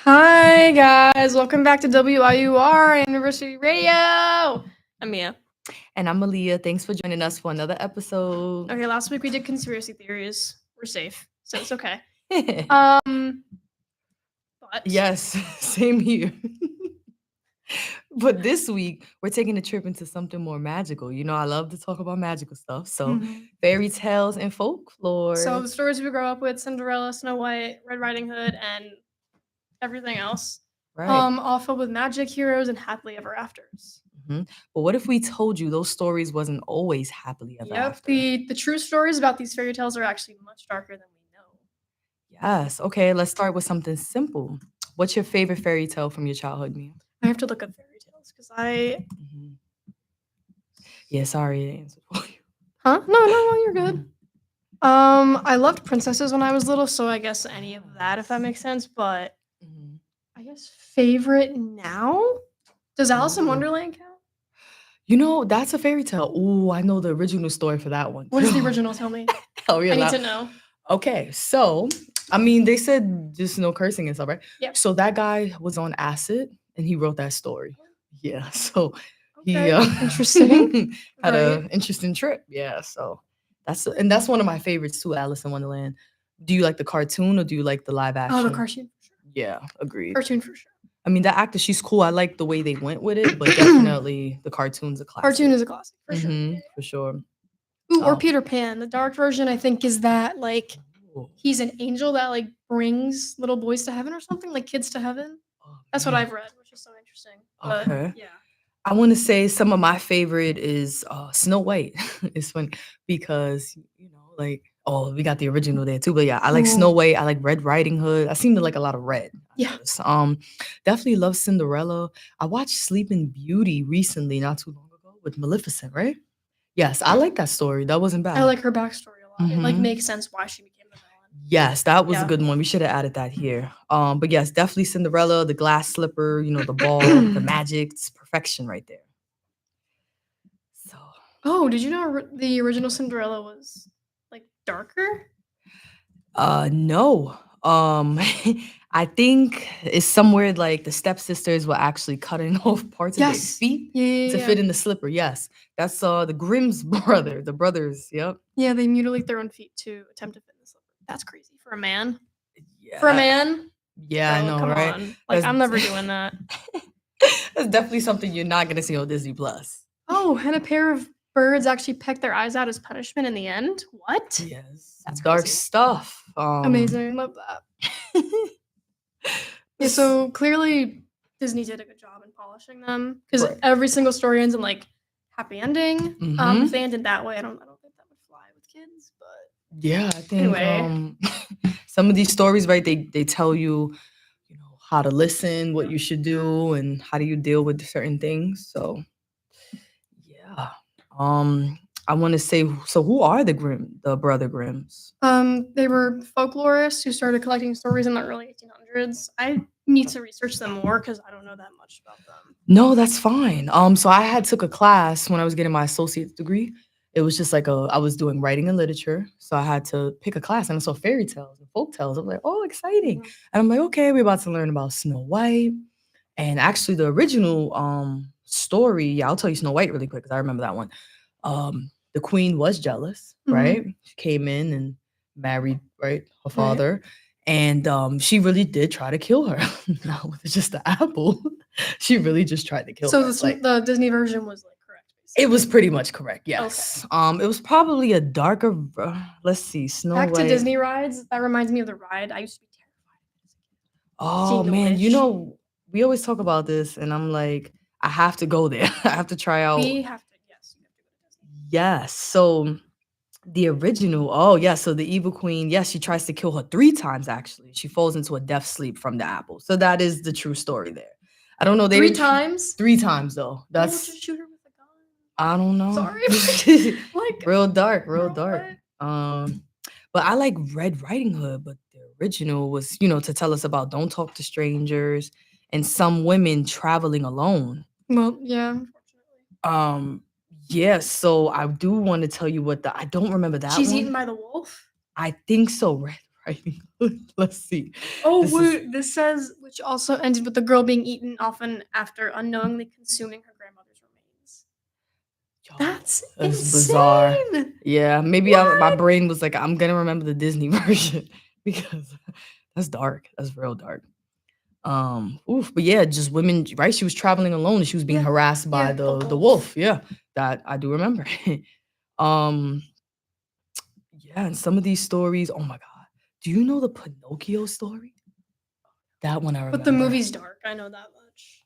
Hi guys, welcome back to WIUR University Radio. I'm Mia. And I'm Meliah. Thanks for joining us for another episode. Okay, last week we did conspiracy theories. We're safe, so it's okay. But Yes, same here. But this week we're taking a trip into something more magical. You know, I love to talk about magical stuff. So fairy tales and folklore. So the stories we grew up with: Cinderella, Snow White, Red Riding Hood, and everything else. Right. All filled with magic heroes and happily ever afters. But what if we told you those stories wasn't always happily ever after? The true stories about these fairy tales are actually much darker than we know. Yes. Okay, let's start with something simple. What's your favorite fairy tale from your childhood, Mia? I have to look up fairy tales because Yeah, sorry, I answered for you. Huh? No, you're good. I loved princesses when I was little, so I guess any of that, if that makes sense. But I guess favorite now? Does Alice in Wonderland count? You know, that's a fairy tale. Ooh, I know the original story for that one. What is the original? Tell me. Oh, yeah. I need to know. Okay, so I mean, they said just no cursing and stuff, right? Yep. So that guy was on acid and he wrote that story. Yeah, so he interesting. had an interesting trip. Yeah, so that's one of my favorites too, Alice in Wonderland. Do you like the cartoon or do you like the live action? Oh, the cartoon for sure. Yeah, agreed. Cartoon for sure. I mean, that actor, she's cool. I like the way they went with it, but definitely the cartoon's a classic. Cartoon is a classic for sure. For sure. Ooh, or Peter Pan. The dark version, I think, is that like he's an angel that like brings little boys to heaven or something, like kids to heaven. That's what I've read, which is so interesting. But, okay. Yeah. I want to say some of my favorite is Snow White. It's funny because, like, we got the original there too. But yeah, I like Snow White. I like Red Riding Hood. I seem to like a lot of red. Yeah. Definitely love Cinderella. I watched Sleeping Beauty recently, not too long ago, with Maleficent, right? Yes, I like that story. That wasn't bad. I like her backstory a lot. It like makes sense why she became the villain. Yes, that was a good one. We should have added that here. But yes, definitely Cinderella, the glass slipper, the ball, the magic, it's perfection right there. So. Oh, did you know the original Cinderella was like darker? No. I think it's somewhere like the stepsisters were actually cutting off parts of their feet to fit in the slipper. Yes, that's the Grimm's the brothers. Yep. Yeah, they mutilate their own feet to attempt to fit in the slipper. That's crazy for a man. Yeah. For a man. Yeah, I know, come right? On. Like I'm never doing that. That's definitely something you're not gonna see on Disney Plus. Oh, and a pair of birds actually peck their eyes out as punishment in the end. What? Yes, that's dark stuff. Amazing, love that. Yeah, so clearly Disney did a good job in polishing them because every single story ends in like happy ending. If they ended that way, I don't think that would fly with kids. But yeah, I think some of these stories, right? They tell you, how to listen, what you should do, and how do you deal with certain things. So yeah, I want to say, so who are the brother Grimms? They were folklorists who started collecting stories in the early 1800s. I need to research them more because I don't know that much about them. No, that's fine. So I took a class when I was getting my associate's degree. It was just like I was doing writing and literature, so I had to pick a class, and I saw fairy tales and folk tales. I'm like, oh, exciting! And I'm like, okay, we're about to learn about Snow White, and actually the original story. Yeah, I'll tell you Snow White really quick because I remember that one. The queen was jealous, right? She came in and married, right, her father, and she really did try to kill her. Not with just the apple, she really just tried to kill her. So the Disney version was like correct. It was pretty much correct, yes. Okay. It was probably a darker. Let's see, Snow White. Back to Disney rides. That reminds me of the ride I used to be terrified of. Oh man, we always talk about this, and I'm like, I have to go there. I have to try out. We have to. Yes, you have to go to Disney. Yes. So the original. Oh yeah. So the evil queen. Yes, she tries to kill her 3 times. Actually, she falls into a death sleep from the apple. So that is the true story there. I don't know. 3 times. 3 times though. That's. Just shoot her with a gun. I don't know. Sorry. Like real dark. But I like Red Riding Hood. But the original was, to tell us about don't talk to strangers and some women traveling alone. Well, yeah. Unfortunately. Yes. So I do want to tell you I don't remember that. She's eaten by the wolf. I think so. Red Riding Hood. Let's see. Oh, This is wait, this says, which also ended with the girl being eaten often after unknowingly consuming her grandmother's remains. That's bizarre. insane. Yeah, maybe my What? brain was like, I'm gonna remember the Disney version because that's dark. That's real dark. Oof, but yeah, just women, right? She was traveling alone and she was being Yeah, harassed by yeah, the wolf. Yeah, that I do remember. um, yeah, and some of these stories, oh my God. Do you know the Pinocchio story? That one I remember. But the movie's dark. I know that much.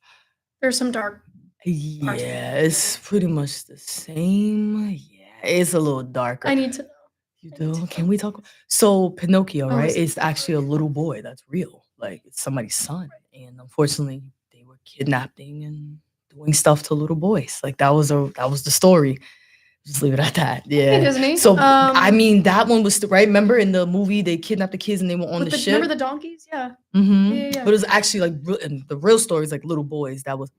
There's some dark parts of the Yeah, movie. it's pretty much the same. Yeah, it's a little darker. I need to know. You I need to do? know. Can we talk? So Pinocchio, Oh, right? is it? It's actually a little boy that's real. Like it's somebody's son, and unfortunately, they were kidnapping and doing stuff to little boys. Like that was the story. Just leave it at that. Okay, Yeah. Disney. So I mean, that one was right. Remember in the movie they kidnapped the kids and they were on the ship. Remember the donkeys? Yeah. But it was actually like and the real story is like little boys that was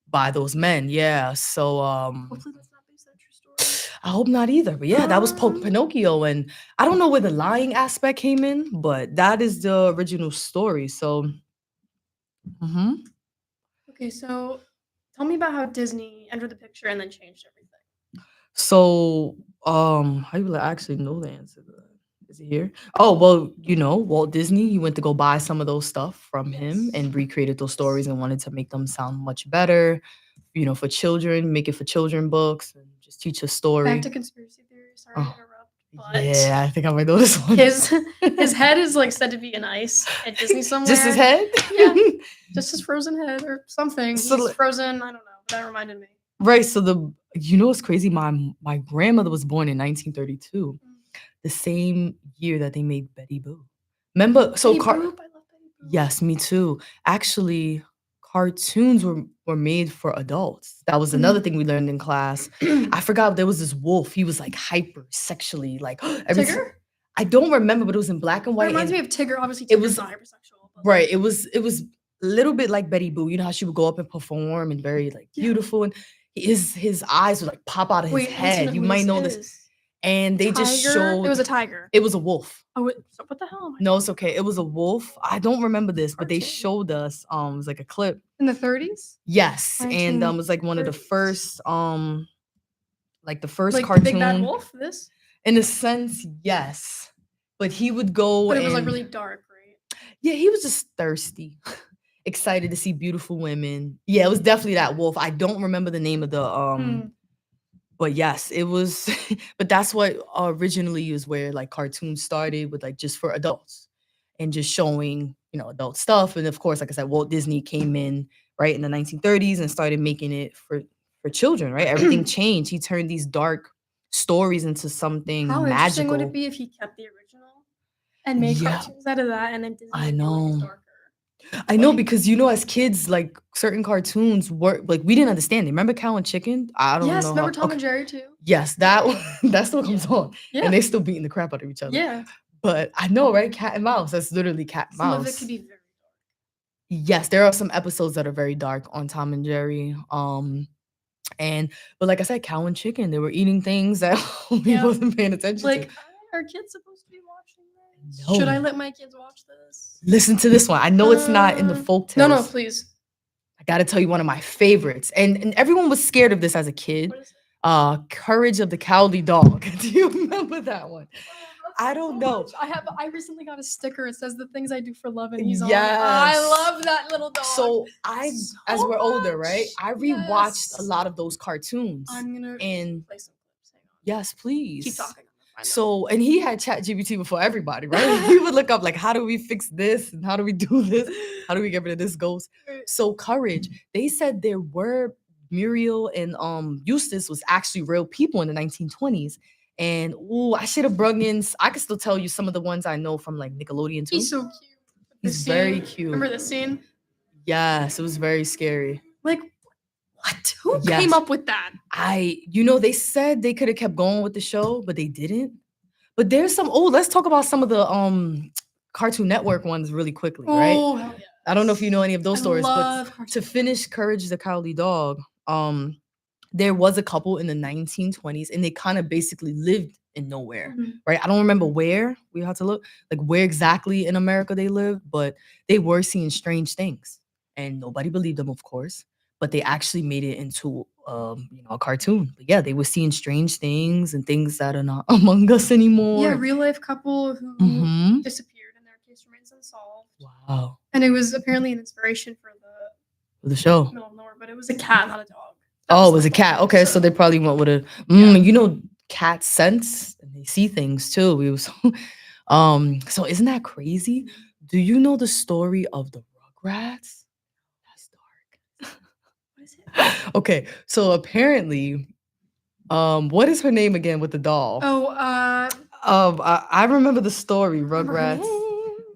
by those men. Yeah. So Hopefully that's not based on a true story. I hope not either. But yeah, that was Pinocchio, and I don't know where the lying aspect came in, but that is the original story. So, Okay, so tell me about how Disney entered the picture and then changed everything. So, how you will actually know the answer to that? Is he here? Oh, well, Walt Disney, he went to go buy some of those stuff from him and recreated those stories and wanted to make them sound much better, for children, make it for children books and just teach a story. Back to conspiracy theories. Sorry to interrupt. But yeah, I think I might know this one. His head is like said to be in ice at Disney somewhere. Just his head? Yeah, just his frozen head or something. So He's frozen. I don't know. But that reminded me. Right. So what's crazy? My grandmother was born in 1932, the same year that they made Betty Boo. Remember? So Betty Boop, I love Betty Boop. Yes, me too. Actually, cartoons were made for adults. That was another thing we learned in class. I forgot there was this wolf. He was like hyper sexually, like Tigger. I don't remember, but it was in black and white. It reminds me of Tigger. Obviously, Tigger's it was not hypersexual. Right. It was a little bit like Betty Boo. You know how she would go up and perform and very like beautiful, and his eyes would like pop out of his head. You might know this. And they just showed it was a tiger. It was a wolf. Oh, so what the hell? No, it's okay. It was a wolf. I don't remember this, but they showed us it was like a clip in the 30s. Yes, and it was like one of the first like the first like cartoon. The Big Bad Wolf. This. In a sense, yes, but he would go. But it was like really dark, right? Yeah, he was just thirsty, excited to see beautiful women. Yeah, it was definitely that wolf. I don't remember the name of the But yes, it was, but that's what originally is where like cartoons started with like just for adults and just showing, adult stuff. And of course, like I said, Walt Disney came in right in the 1930s and started making it for children, right? Everything changed. He turned these dark stories into something How magical. Interesting would it be if he kept the original and made cartoons out of that and then Disney I know. darker? I know because as kids, like certain cartoons were like we didn't understand it. Remember Cow and Chicken? I don't know. Yes, remember Tom and Jerry too? Yes, that still comes on. Yeah. And they still beating the crap out of each other. Yeah. But I know, right? Cat and mouse. That's literally cat and mouse. Some of it could be very dark. Yes, there are some episodes that are very dark on Tom and Jerry. But like I said, Cow and Chicken, they were eating things that we wasn't paying attention to. Are kids supposed to be watching this? No. Should I let my kids watch this? Listen to this one. I know it's not in the folk tales. No, please. I gotta tell you one of my favorites. And everyone was scared of this as a kid. What is it? Courage of the Cowardly Dog. Do you remember that one? I don't know. I recently got a sticker. It says the things I do for love, and he's on it. I love that little dog. So as we're older, right? I rewatched a lot of those cartoons. I'm gonna play some clips. Hang on. Yes, please. Keep talking. So, and he had ChatGPT before everybody, right? He would look up like, how do we fix this? And how do we do this? How do we get rid of this ghost? So Courage, they said there were Muriel and Eustace was actually real people in the 1920s. And I should have brought in, I could still tell you some of the ones I know from like Nickelodeon too. He's so cute. He's very cute. Remember this scene? Yes, it was very scary. Like, what? Who came up with that? They said they could have kept going with the show, but they didn't. But there's some, let's talk about some of the Cartoon Network ones really quickly, right? Oh, hell yes. I don't know if you know any of those stories, but to finish Courage the Cowardly Dog, there was a couple in the 1920s and they kind of basically lived in nowhere, Mhm. right? I don't remember where we had to look, like where exactly in America they lived, but they were seeing strange things, and nobody believed them, of course. But they actually made it into, a cartoon. But yeah, they were seeing strange things and things that are not among us anymore. Yeah, real life couple who Mhm. disappeared and their case remains unsolved. Wow. And it was apparently an inspiration for The show. Middle of Nowhere, but it was a cat, not a dog. Oh, it was a cat. Okay, so they probably went with a. Cats sense and they see things too. We was, so isn't that crazy? Do you know the story of the Rugrats? That's dark. What is it? Okay, so apparently, what is her name again with the doll? Oh, I remember the story, Rugrats.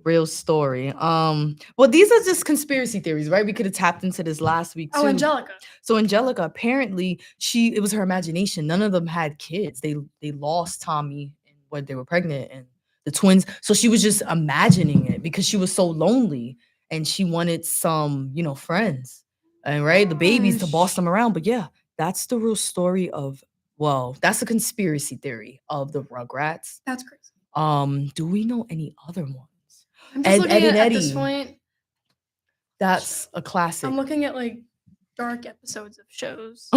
Real story. Well, these are just conspiracy theories, right? We could have tapped into this last week too. Oh, Angelica. So Angelica, apparently, it was her imagination. None of them had kids. They lost Tommy when they were pregnant and the twins. So she was just imagining it because she was so lonely and she wanted some, friends. And right, the babies to boss them around. But yeah, that's the real story of, well, that's a conspiracy theory of the Rugrats. That's crazy. Do we know any other ones? I'm just looking at this point. That's a classic. I'm looking at like dark episodes of shows.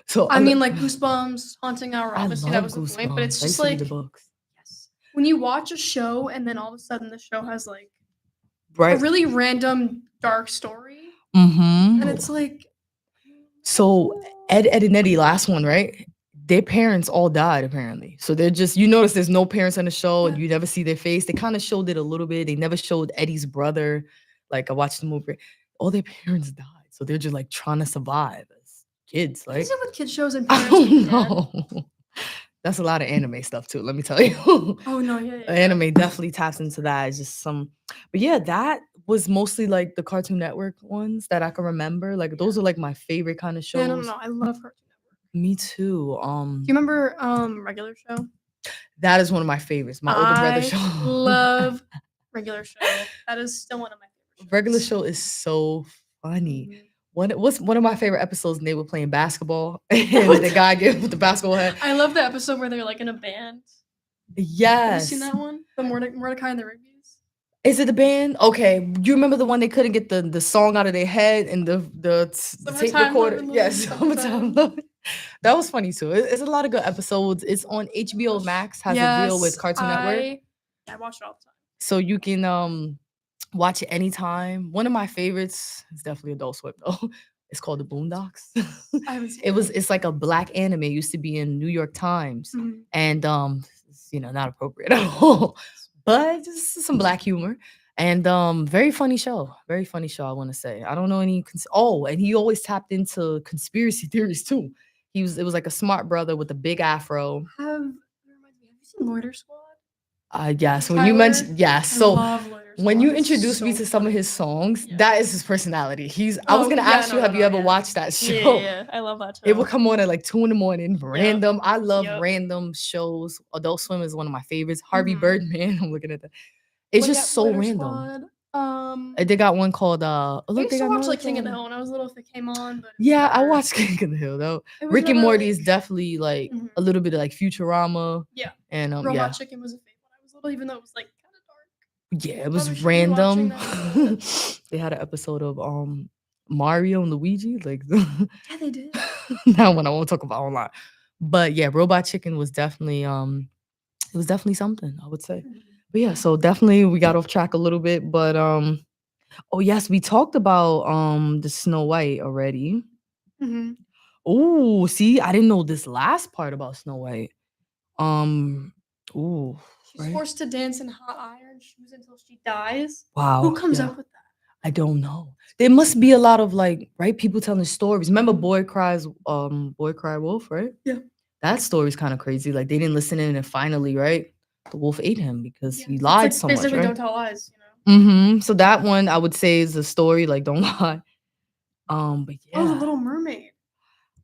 So I mean, like Goosebumps, Haunting Hour. Obviously, that was the point, but it's just like the books. Yes, when you watch a show and then all of a sudden the show has like a really random dark story, and it's like. So Ed and Eddie, last one, right? Their parents all died apparently. So they're just, you notice there's no parents on the show and you never see their face. They kind of showed it a little bit. They never showed Eddie's brother. Like I watched the movie, all their parents died. So they're just like trying to survive as kids. Like, what is it with kid shows and I don't know. That's a lot of anime stuff too, let me tell you. Oh no, yeah. Anime definitely taps into that. It's just but yeah, that was mostly like the Cartoon Network ones that I can remember. Like those are like my favorite kind of shows. Yeah, no, I love Cartoon Network. Me too. Do you remember Regular Show? That is one of my favorites. My older brother show. I love Regular Show. That is still one of my favorite shows. Regular Show is so funny. What's one of my favorite episodes? And they were playing basketball, and the guy with the basketball head. I love the episode where they're like in a band. Yes. Have you seen that one? The Mordecai and the Rigby's. Is it the band? Okay. You remember the one they couldn't get the song out of their head and the tape recorder? Yes, Summertime Love. That was funny too. It's a lot of good episodes. It's on HBO Max. Has a deal with Cartoon Network. I watch it all the time. So you can watch it anytime. One of my favorites is definitely Adult Swim though. It's called The Boondocks. I haven't seen It's like a black anime. It used to be in New York Times, and it's, not appropriate at all, but just some black humor and very funny show. Very funny show. I want to say. I don't know any. And he always tapped into conspiracy theories too. It was like a smart brother with a big afro. Have you seen Loiter Squad? Yes. When you mentioned, so when you introduced me to some of his songs, that is his personality. I was gonna ask you, have you ever watched that show? Yeah, I love that show. It will come on at like 2 a.m, random. I love random shows. Adult Swim is one of my favorites. Harvey Birdman. I'm looking at that. It's just so random. They got one called I used to watch like King of the Hill when I was little if it came on. But I watched King of the Hill though. Rick and Morty is definitely like a little bit of like Futurama. Yeah. And Robot Chicken was a favorite when I was little, even though it was like kind of dark. Yeah, it was random. They had an episode of Mario and Luigi. Like yeah, they did. That one I won't talk about online. But yeah, Robot Chicken was definitely it was definitely something, I would say. But yeah, so definitely we got off track a little bit. But oh yes, we talked about the Snow White already. Oh, see, I didn't know this last part about Snow White. She's forced to dance in hot iron shoes until she dies. Wow. Who comes up with that? I don't know. There must be a lot of like, right, people telling stories. Remember Boy Cry Wolf, right? Yeah. That story's kind of crazy. Like they didn't listen in and finally, right, the wolf ate him because he lied so much. Basically, right? don't tell lies, you know. So that one I would say is a story, like don't lie. But yeah. Oh, The Little Mermaid.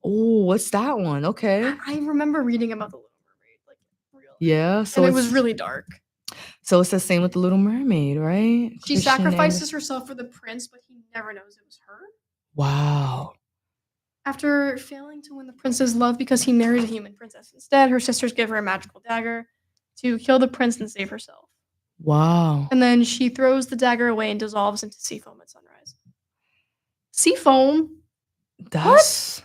Oh, what's that one? Okay. I remember reading about The Little Mermaid, like really. Yeah. So it was really dark. So it's the same with The Little Mermaid, right? She sacrifices herself for the prince, but he never knows it was her. Wow. After failing to win the prince's love because he married a human princess instead, her sisters give her a magical dagger to kill the prince and save herself. Wow. And then she throws the dagger away and dissolves into sea foam at sunrise. Sea foam? That's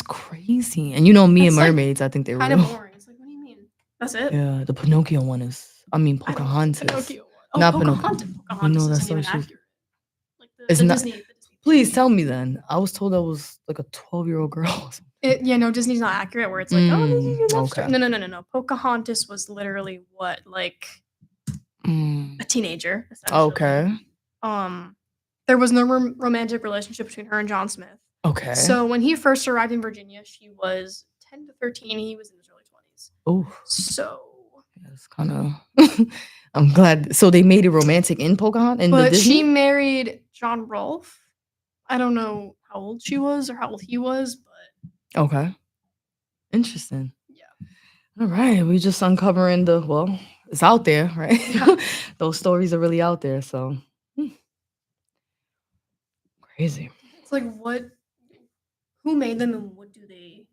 crazy. And you know, me and mermaids, I think they're kind real. of boring. It's like, what do you mean? That's it? Yeah, the Pinocchio one is. I mean, Pocahontas. Pinocchio one. Oh, Not Pocahontas. Pocahontas You know, isn't even so accurate. Like it's the not. Disney. Please tell me then. I was told that was like a 12-year-old girl. No, Disney's not accurate. Where it's like, oh, this is your love story. Okay. No. Pocahontas was literally what, like, a teenager. Essentially. Okay. There was no romantic relationship between her and John Smith. Okay. So when he first arrived in Virginia, she was 10 to 13. He was in his early 20s. Oh. So. It's kind of. I'm glad. So they made it romantic in Pocahontas? But she married John Rolfe. I don't know how old she was or how old he was, but. Okay. Interesting. Yeah. All right. We just uncovering it's out there, right? Yeah. Those stories are really out there. So. Crazy. It's like, who made them and what do they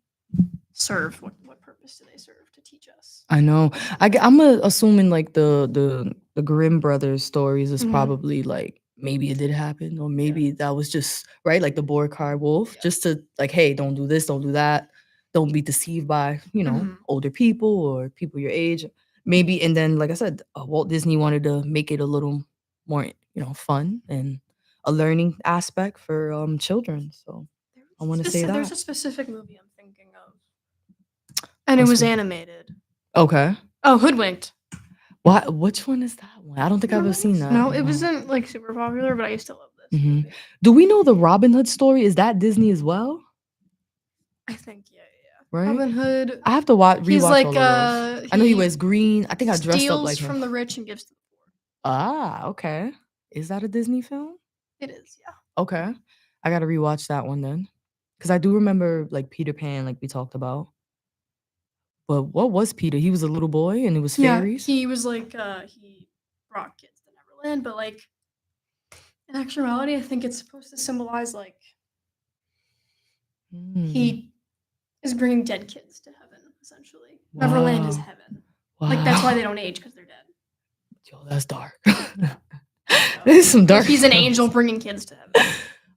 serve? What purpose do they serve to teach us? I know. I'm assuming like the Grimm brothers stories is probably like maybe it did happen or maybe that was just right, like the Borkar wolf, just to like, hey, don't do this, don't do that, don't be deceived by older people or people your age, maybe. And then like I said, Walt Disney wanted to make it a little more fun and a learning aspect for children. So I want to say that there's a specific movie I'm thinking of, and it was animated. Okay. Oh, Hoodwinked. What? Which one is that one? I don't think I've ever seen that. No, it wasn't like super popular, but I used to love this. Do we know the Robin Hood story? Is that Disney as well? I think yeah. Right. Robin Hood. I have to rewatch. He's like all of those. I know he wears green. I think I dressed up like him. Steals from the rich and gives to the poor. Ah, okay. Is that a Disney film? It is, yeah. Okay, I gotta rewatch that one then, because I do remember like Peter Pan, like we talked about. But what was Peter? He was a little boy and it was fairies? Yeah, he was like, he brought kids to Neverland, but like, in actuality, I think it's supposed to symbolize like, he is bringing dead kids to heaven, essentially. Wow. Neverland is heaven. Wow. Like, that's why they don't age, because they're dead. Yo, that's dark. There's some dark He's an angel bringing kids to heaven.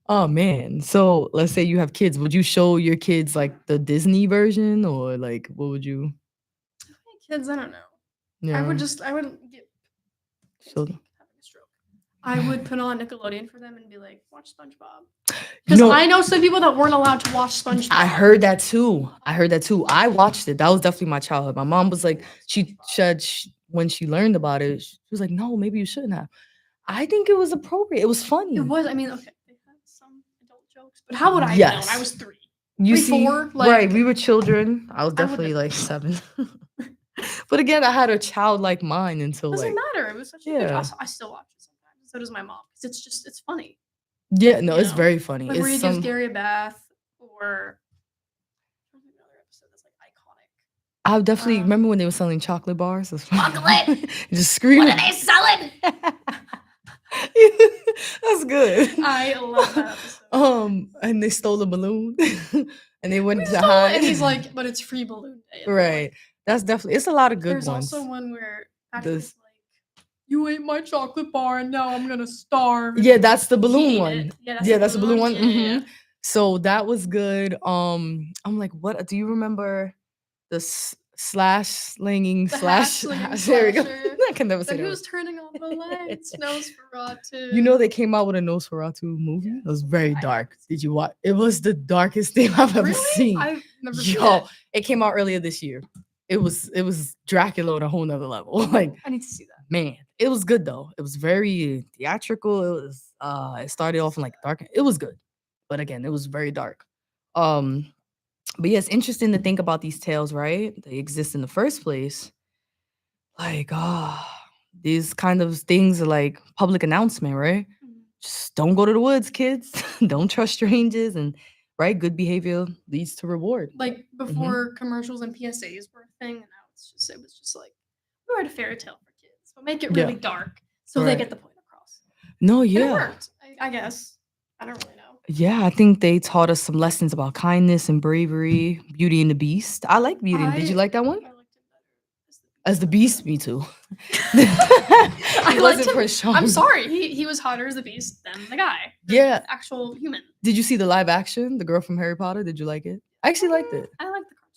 Oh man. So let's say you have kids. Would you show your kids like the Disney version or like what would you? Kids, I don't know. Yeah. I would get having a stroke. I would put on Nickelodeon for them and be like, watch SpongeBob. Because I know some people that weren't allowed to watch SpongeBob. I heard that too. I watched it. That was definitely my childhood. My mom was like, she said when she learned about it, she was like, no, maybe you shouldn't have. I think it was appropriate. It was funny. It was. I mean, okay, they had some adult jokes, but how would I know? I was 3. You see, 4? Like, right, we were children. I was definitely like 7. But again, I had a childlike mind until doesn't matter. It was such a good job. I still watch it sometimes. So does my mom. Because it's funny. Yeah, no, it's very funny. Like where he gives Gary a bath or another episode that's like iconic. I definitely remember when they were selling chocolate bars. Chocolate! Just screaming. What are they selling? That's good. I love that episode. And they stole a balloon and they went to hide. And he's like, but it's free balloon day. Right. That's definitely, it's a lot of good ones. There's also one where Patrick's like, you ate my chocolate bar and now I'm gonna starve. Yeah, that's the balloon one. Yeah, that's the balloon one. Yeah. So that was good. I'm like, what do you remember the slinging slash? There we go. I can never say that. He was turning on the lights. Nosferatu. You know they came out with a Nosferatu movie. It was very dark. Did you watch? It was the darkest thing I've ever seen. I've never seen it. It came out earlier this year. It was Dracula on a whole nother level. Like, I need to see that. Man, it was good though. It was very theatrical. It was it started off in like dark. It was good. But again, it was very dark. But yeah, it's interesting to think about these tales, right? They exist in the first place. Like, these kind of things are like public announcement, right? Just don't go to the woods, kids. Don't trust strangers, and right, good behavior leads to reward. Like before commercials and PSAs were a thing, and now it was just like, we write a fairy tale for kids, but make it really dark so they get the point across. No, yeah. And it worked, I guess. I don't really know. Yeah, I think they taught us some lessons about kindness and bravery, Beauty and the Beast. I like Beauty and Did you like that one? I liked him better As the Beast, me too. I He liked wasn't him. Krishan. I'm sorry. He was hotter as the Beast than the guy. Yeah. Actual human. Did you see the live action, the girl from Harry Potter? Did you like it? I actually liked it. I like the cartoon.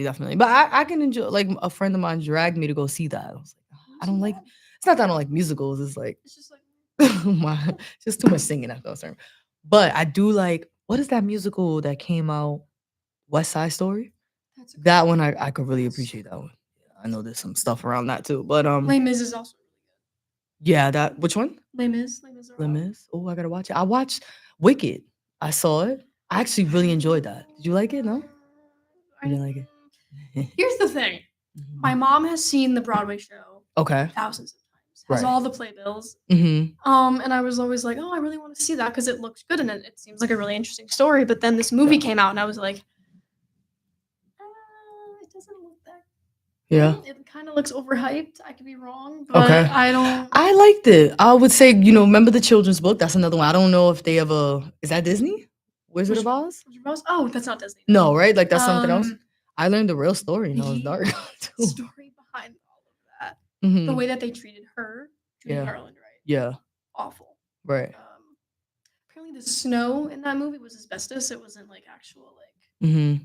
Definitely. But I can enjoy, like, a friend of mine dragged me to go see that. I was like, I don't like, it's not that I don't like musicals. It's like, It's just like, it's just too much singing after a certain. But I do like, what is that musical that came out? West Side Story? That one, I could really appreciate that one. I know there's some stuff around that too. But Les Mis is also yeah, which one? Les Mis. Les Mis. Oh, I gotta watch it. I watched Wicked. I saw it. I actually really enjoyed that. Did you like it? No? You didn't like it? Here's the thing. My mom has seen the Broadway show Okay. thousands of times. Has all the playbills. Mm-hmm. And I was always like, oh, I really want to see that because it looks good and it seems like a really interesting story. But then this movie came out and I was like, it doesn't look that good. Yeah. It kind of looks overhyped. I could be wrong, but I don't. I liked it. I would say, remember the children's book? That's another one. I don't know if they ever. Is that Disney? Wizard of Oz? Oh, that's not Disney. No, right? Like that's something else. I learned the real story and it was dark. The story behind all of that. Mm-hmm. The way that they treated her, Judy Garland, right? Yeah. Awful. Right. Apparently the snow in that movie was asbestos. It wasn't like actual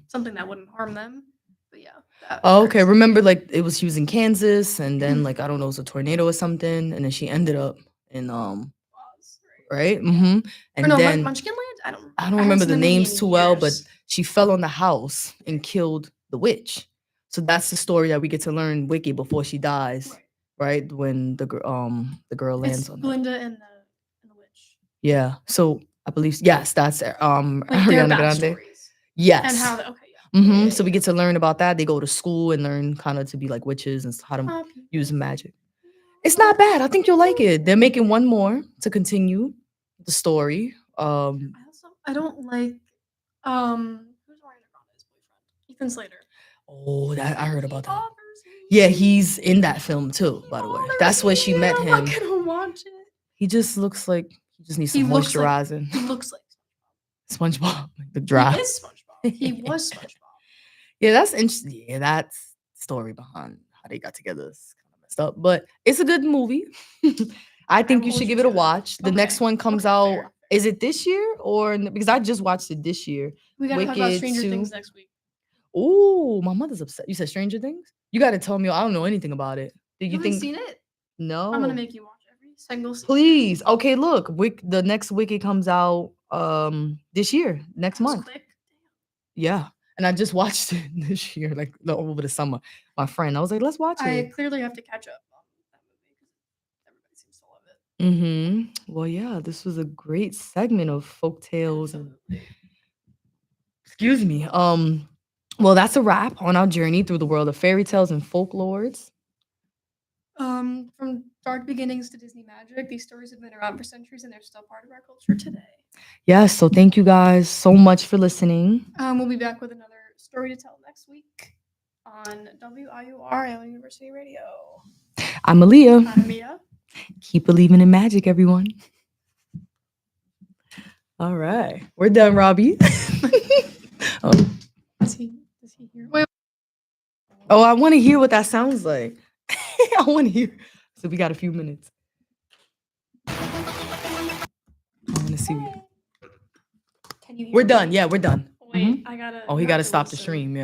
something that wouldn't harm them. But yeah. Okay. Remember, like she was in Kansas and then like I don't know, it was a tornado or something, and then she ended up in Oz, right? Mm-hmm. And then Munchkin Land? I don't remember the names too well, but she fell on the house and killed the witch. So that's the story that we get to learn Wicked before she dies, right? When the girl lands on Glinda and the witch. Yeah. So I believe that's Ariana Grande. Yes. And how So we get to learn about that. They go to school and learn kind of to be like witches and how to use magic. It's not bad. I think you'll like it. They're making one more to continue the story. I don't like who's Ariana Grande's boyfriend? Ethan Slater. Oh, that I heard about that. Yeah, he's in that film too, by the way. That's where she met him. I'm gonna watch it. He just looks like he just needs some moisturizing. He looks like SpongeBob, like the dry. He is SpongeBob. He was SpongeBob. Yeah, that's interesting. Yeah, that's the story behind how they got together. It's kind of messed up, but it's a good movie. I think you should give it a watch. The next one comes out. Fair. Is it this year or because I just watched it this year? We gotta talk about Stranger Things next week. Oh, my mother's upset. You said Stranger Things? You got to tell me. I don't know anything about it. Did you think? Seen it? No. I'm gonna make you watch every single season. Please. Okay, look. The next Wicked comes out this year, next month. Quick. Yeah. And I just watched it this year, like over the summer. My friend, I was like, let's watch it. I clearly have to catch up on that movie because everybody seems to love it. Well, yeah, this was a great segment of folk tales and excuse me. Well, that's a wrap on our journey through the world of fairy tales and folklores. From dark beginnings to Disney magic, these stories have been around for centuries and they're still part of our culture today. Yes, so thank you guys so much for listening. We'll be back with another story to tell next week on WIUR Alien University Radio. I'm Meliah. I'm Mia. Keep believing in magic, everyone. All right, we're done, Robbie. Is he here? Wait. Oh, I want to hear what that sounds like. I want to hear. So we got a few minutes. I want to see. Can you hear We're done. Yeah, we're done. Wait, I gotta. Oh, he got to stop the stream. Yeah.